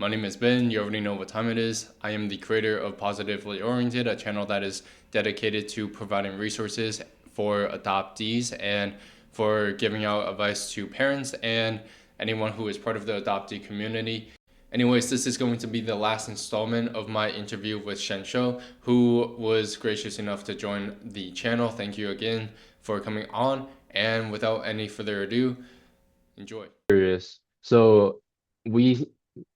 My name is Ben. You already know what time it is. I am the creator of Positively Oriented, a channel that is dedicated to providing resources for adoptees and for giving out advice to parents and anyone who is part of the adoptee community. Anyways, this is going to be the last installment of my interview with Shen Shou, who was gracious enough to join the channel. Thank you again for coming on. And without any further ado, enjoy. Curious. So we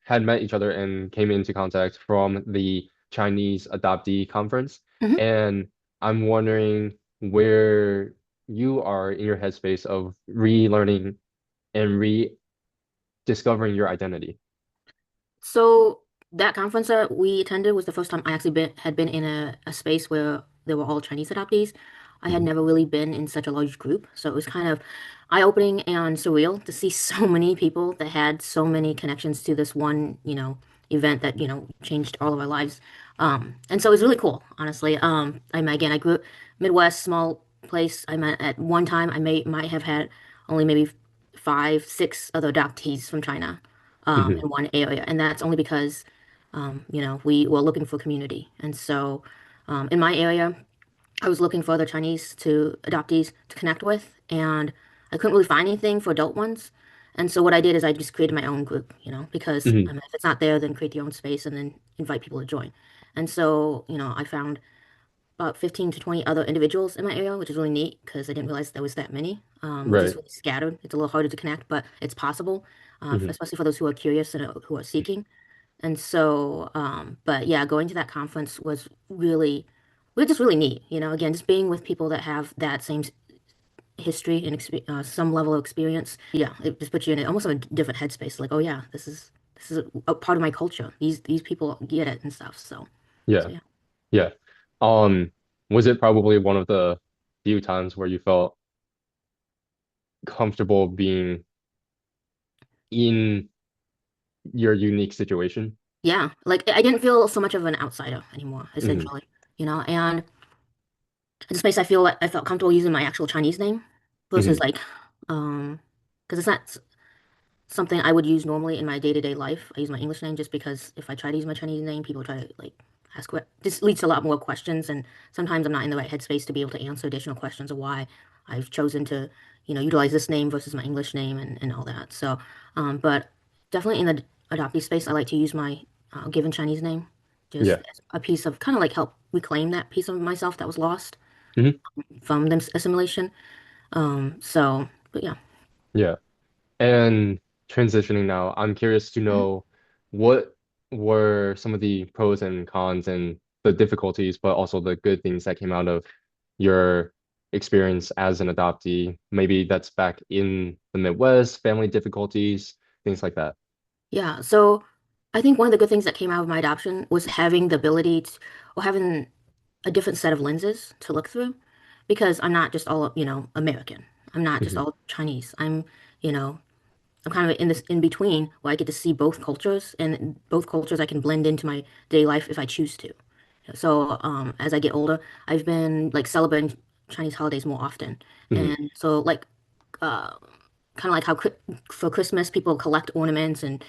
had met each other and came into contact from the Chinese adoptee conference. Mhm. And I'm wondering where you are in your headspace of relearning and rediscovering your identity. So that conference that we attended was the first time I actually had been in a space where there were all Chinese adoptees. I had Mhm. never really been in such a large group, so it was kind of eye-opening and surreal to see so many people that had so many connections to this one, event that, changed all of our lives. And so it was really cool, honestly. Again, I grew up Midwest, small place. I met at one time I might have had only maybe five, six other adoptees from China Mhm. in one area, and that's only because we were looking for community. And so in my area, I was looking for other Chinese to adoptees to connect with, and I couldn't really find anything for adult ones. And so what I did is I just created my own group, because Mhm. if it's not there, then create your own space and then invite people to join. And so, I found about 15 to 20 other individuals in my area, which is really neat because I didn't realize there was that many. We're just Right. really scattered. It's a little harder to connect, but it's possible, Mhm. especially for those who are curious and who are seeking. And so, but yeah, going to that conference was just really neat. Again, just being with people that have that same history and some level of experience. Yeah, it just puts you in almost a different headspace. Like, oh yeah, this is a part of my culture. These people get it and stuff. So Yeah. yeah. Yeah. Um, was it probably one of the few times where you felt comfortable being in your unique situation? Yeah, like I didn't feel so much of an outsider anymore, Mhm. essentially. And in the space I felt comfortable using my actual Chinese name versus Mhm. like because it's not something I would use normally in my day-to-day life. I use my English name just because if I try to use my Chinese name, people try to like this leads to a lot more questions, and sometimes I'm not in the right headspace to be able to answer additional questions of why I've chosen to, utilize this name versus my English name and all that. So, but definitely in the adoptee space, I like to use my given Chinese name just Yeah. as a piece of kind of like help reclaim that piece of myself that was lost Mhm. from them assimilation. But yeah. Yeah. And transitioning now, I'm curious to Mhm. know what were some of the pros and cons and the difficulties, but also the good things that came out of your experience as an adoptee. Maybe that's back in the Midwest, family difficulties, things like that. Yeah, so I think one of the good things that came out of my adoption was having the ability to, or having a different set of lenses to look through because I'm not just all, American. I'm not just Hmm. all Chinese. You know, I'm kind of in this in between where I get to see both cultures and both cultures I can blend into my daily life if I choose to. So, as I get older, I've been like celebrating Chinese holidays more often. Hmm. And so like uh kind of like how for Christmas people collect ornaments and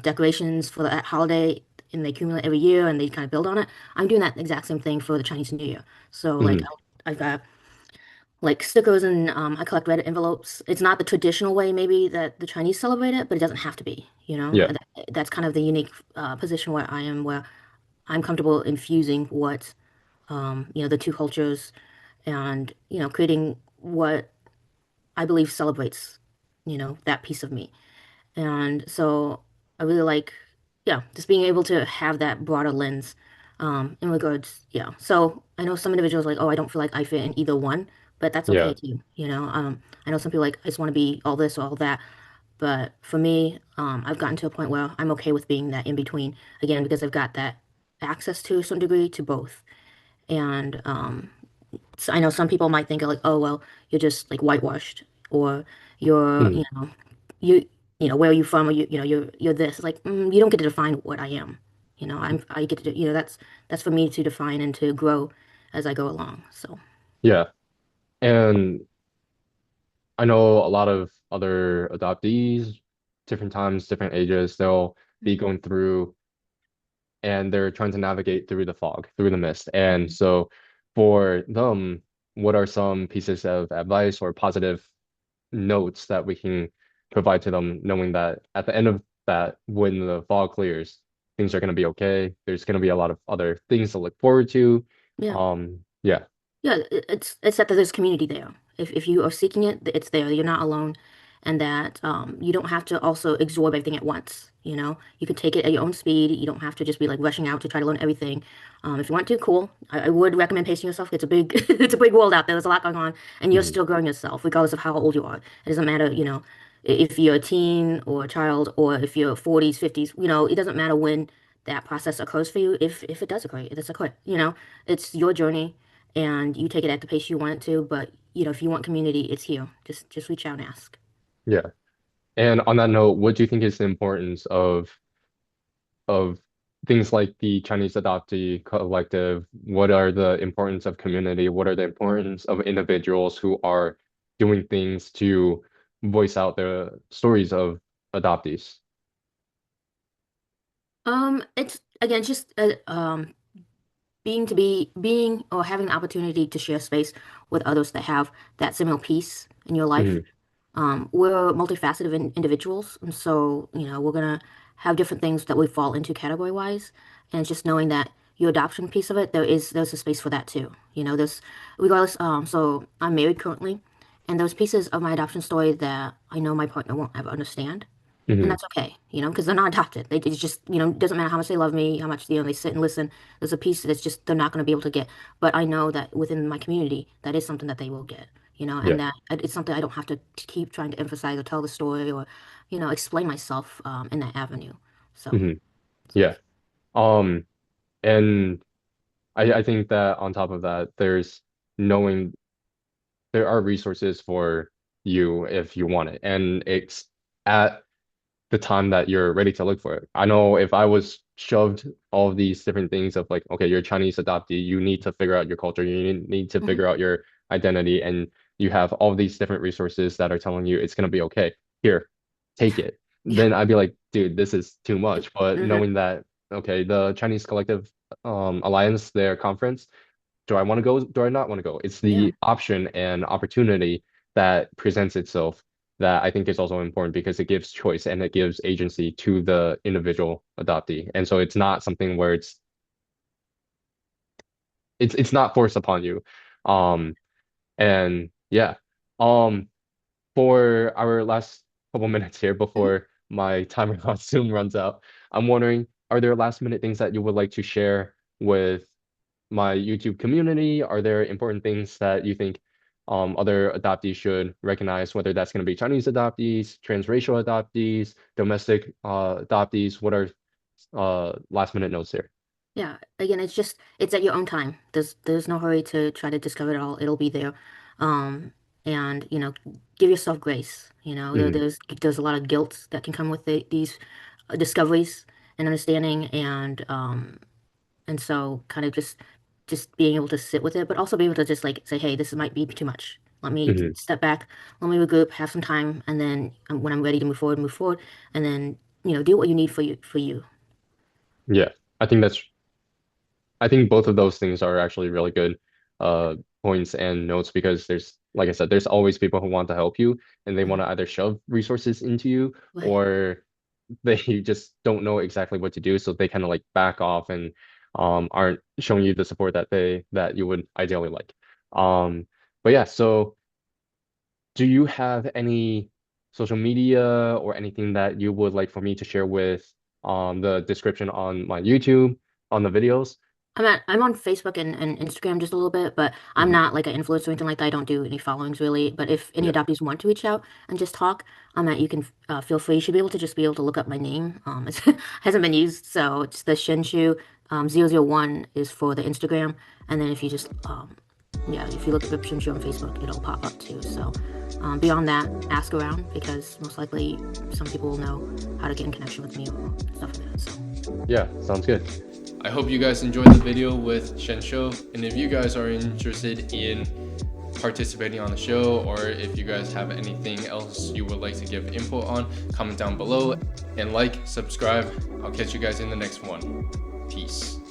decorations for that holiday and they accumulate every year and they kind of build on it. I'm doing that exact same thing for the Chinese New Year. So like Hmm. I've got like stickers and I collect red envelopes. It's not the traditional way maybe that the Chinese celebrate it, but it doesn't have to be, Yeah. That's kind of the unique position where I am, where I'm comfortable infusing what the two cultures and creating what I believe celebrates that piece of me. And so I really like, yeah, just being able to have that broader lens in regards, yeah. So I know some individuals like, oh, I don't feel like I fit in either one, but that's okay Yeah. too. I know some people like, I just want to be all this or all that. But for me, I've gotten to a point where I'm okay with being that in between again because I've got that access to a certain degree to both. And so I know some people might think like, oh, well, you're just like whitewashed or you're, Hmm. you where are you from or you're this. It's like you don't get to define what I am. I get to that's for me to define and to grow as I go along. So Yeah. And I know a lot of other adoptees, different times, different ages, they'll be going through, and they're trying to navigate through the fog, through the mist. And so for them, what are some pieces of advice or positive notes that we can provide to them, knowing that at the end of that, when the fog clears, things are going to be okay. There's going to be a lot of other things to look forward to. Yeah. Yeah. Yeah, it's that there's community there. If you are seeking it, it's there. You're not alone, and that you don't have to also absorb everything at once. You can take it at your own speed. You don't have to just be like rushing out to try to learn everything. If you want to, cool. I would recommend pacing yourself. It's a big it's a big world out there. There's a lot going on, and you're Hmm. still growing yourself, regardless of how old you are. It doesn't matter, if you're a teen or a child, or if you're 40s, 50s. It doesn't matter when that process occurs for you. If it does occur, it does occur. It's your journey and you take it at the pace you want it to. But if you want community, it's here. Just reach out and ask. Yeah. And on that note, what do you think is the importance of things like the Chinese adoptee collective? What are the importance of community? What are the importance of individuals who are doing things to voice out the stories of adoptees? It's again just being or having the opportunity to share space with others that have that similar piece in your life. Hmm. We're multifaceted individuals, and so we're gonna have different things that we fall into category wise, and just knowing that your adoption piece of it, there's a space for that too. There's regardless. So I'm married currently, and there's pieces of my adoption story that I know my partner won't ever understand. And Hmm. that's okay, because they're not adopted. It's just, it doesn't matter how much they love me, how much, they sit and listen. There's a piece that's just they're not going to be able to get. But I know that within my community, that is something that they will get, Yeah. and that it's something I don't have to keep trying to emphasize or tell the story or, explain myself in that avenue. So, Hmm. Yeah. Um, and I think that on top of that, there's knowing there are resources for you if you want it. And it's at the time that you're ready to look for it. I know if I was shoved all of these different things of like, okay, you're a Chinese adoptee, you need to figure out your culture, you need to mhm. figure out your identity, and you have all these different resources that are telling you it's gonna be okay. Here, take it. Yeah. Then I'd be like, dude, this is too much. But Hmm. knowing that, okay, the Chinese Collective Alliance, their conference, do I want to go? Do I not want to go? It's Yeah. the option and opportunity that presents itself that I think is also important because it gives choice and it gives agency to the individual adoptee. And so it's not something where it's not forced upon you. Um and yeah. Um for our last couple minutes here Hmm. before my timer soon runs out, I'm wondering, are there last minute things that you would like to share with my YouTube community? Are there important things that you think other adoptees should recognize, whether that's going to be Chinese adoptees, transracial adoptees, domestic adoptees? What are last minute notes here? Yeah, again, it's at your own time. There's no hurry to try to discover it all. It'll be there. Um, and give yourself grace. Hmm. There's a lot of guilt that can come with these discoveries and understanding, and so kind of just being able to sit with it, but also be able to just like say, hey, this might be too much. Let me Hmm. step back, let me regroup, have some time, and then when I'm ready to move forward, and then do what you need for you. Yeah, I think that's I think both of those things are actually really good uh points and notes because there's like I said, there's always people who want to help you and they want Mhm. to either shove resources into you Right. or they just don't know exactly what to do, so they kind of like back off and aren't showing you the support that you would ideally like. Um, but yeah, so do you have any social media or anything that you would like for me to share with the description on my YouTube on the videos? I'm on Facebook and Instagram just a little bit, but I'm Mhm. not like an influencer or anything like that. I don't do any followings really. But if any Yeah. adoptees want to reach out and just talk, you can feel free. You should be able to just be able to look up my name. It hasn't been used, so it's the Shen Shou. 001 is for the Instagram, and then if you just yeah, if you look up Shen Shou on Facebook, it'll pop up too. So beyond that, ask around because most likely some people will know how to get in connection with me or stuff like that. So Yeah, sounds good. I hope you guys enjoyed the video with Shen Shou, and if you guys are interested in participating on the show, or if you guys have anything else you would like to give input on, comment down below and like, subscribe. I'll catch you guys in the next one. Peace.